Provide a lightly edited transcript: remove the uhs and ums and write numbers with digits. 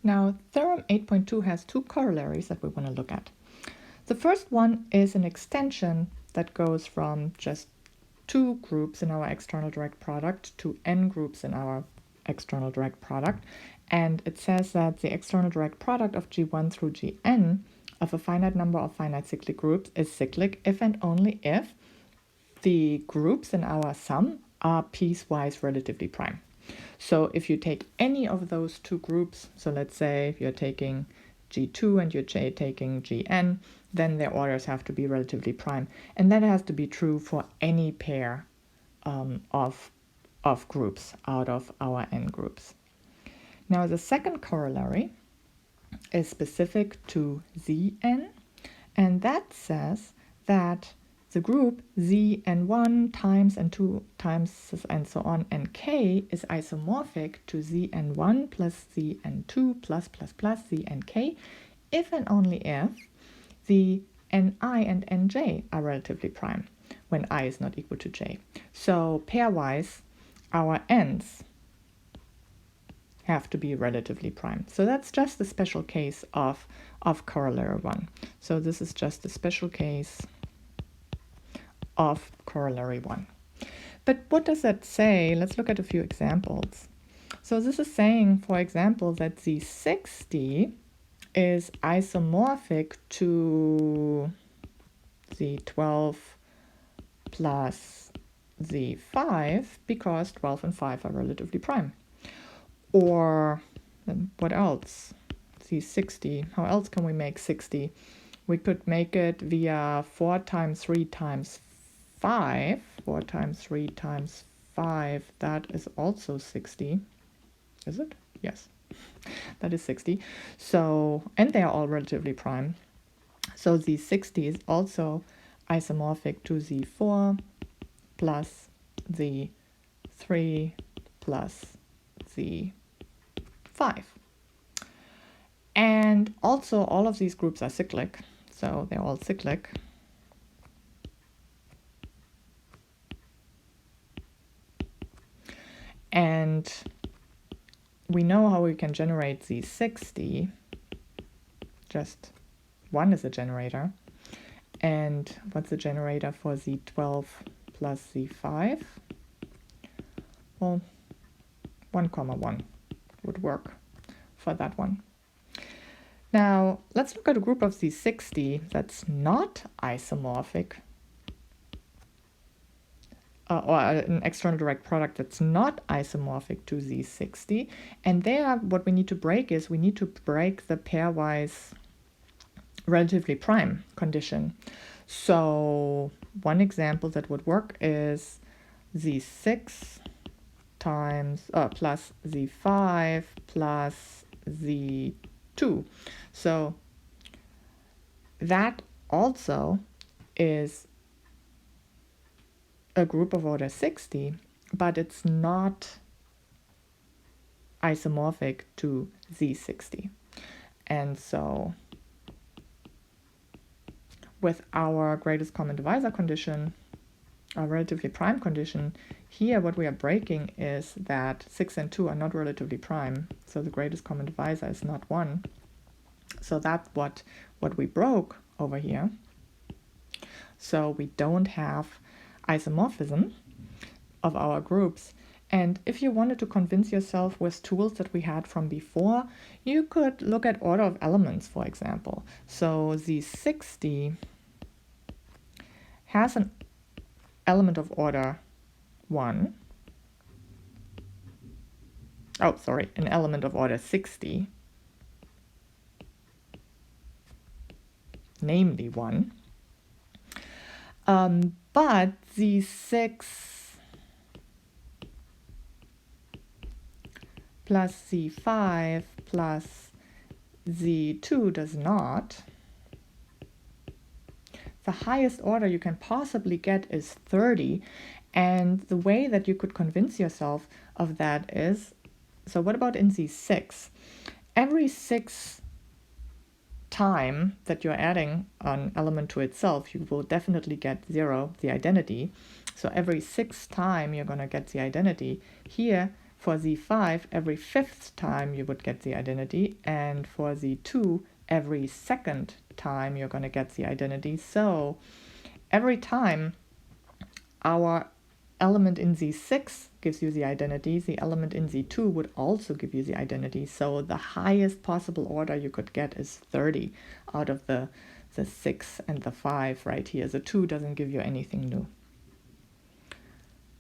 Now, theorem 8.2 has two corollaries that we want to look at. The first one is an extension that goes from just two groups in our external direct product to n groups in our external direct product. And it says that the external direct product of G1 through Gn of a finite number of finite cyclic groups is cyclic if and only if the groups in our sum are piecewise relatively prime. So if you take any of those two groups, so let's say if you're taking G2 and you're taking Gn, then their orders have to be relatively prime. And that has to be true for any pair of groups out of our n groups. Now the second corollary is specific to Zn, and that says that the group Zn1 times n2 times and so on nk is isomorphic to Zn1 plus Zn2 plus Znk if and only if the ni and nj are relatively prime when I is not equal to j. So pairwise, our n's have to be relatively prime. So that's just a special case of corollary 1. So this is just a special case of corollary 1. But what does that say? Let's look at a few examples. So this is saying, for example, that the 60 is isomorphic to the 12 plus the 5 because 12 and 5 are relatively prime. Or what else? The 60. How else can we make 60? We could make it via 4 times 3 times 5. 4 times 3 times 5. That is also 60. Is it? Yes. That is 60. So, and they are all relatively prime. So the 60 is also isomorphic to the 4 plus the 3 plus the 5. And also all of these groups are cyclic, so they're all cyclic. And we know how we can generate the 60. Just 1 is a generator. And what's the generator for the 12 plus the 5? Well, 1, 1 would work for that one. Now, let's look at a group of the 60 that's not isomorphic, or an external direct product that's not isomorphic to the 60. And there, what we need to break is we need to break the pairwise relatively prime condition. So one example that would work is the 6 times plus the 5 plus the 2. So that also is a group of order 60, but it's not isomorphic to Z60. And so with our greatest common divisor condition, our relatively prime condition, here what we are breaking is that 6 and 2 are not relatively prime, so the greatest common divisor is not 1. So that's what we broke over here. So we don't have isomorphism of our groups. And if you wanted to convince yourself with tools that we had from before, you could look at order of elements, for example. So the 60 has an element of order 1. Oh, sorry, an element of order 60, namely 1. But the 6 plus the 5 plus the 2 does not. The highest order you can possibly get is 30. And the way that you could convince yourself of that is, so what about in the 6? Every 6 time that you're adding an element to itself, you will definitely get 0, the identity. So every 6th time you're going to get the identity. Here, For Z5, every fifth time you would get the identity, and for Z2, every second time you're going to get the identity. So every time our element in Z6 gives you the identity, the element in Z2 would also give you the identity. So the highest possible order you could get is 30 out of the 6 and the 5 right here. The 2 doesn't give you anything new.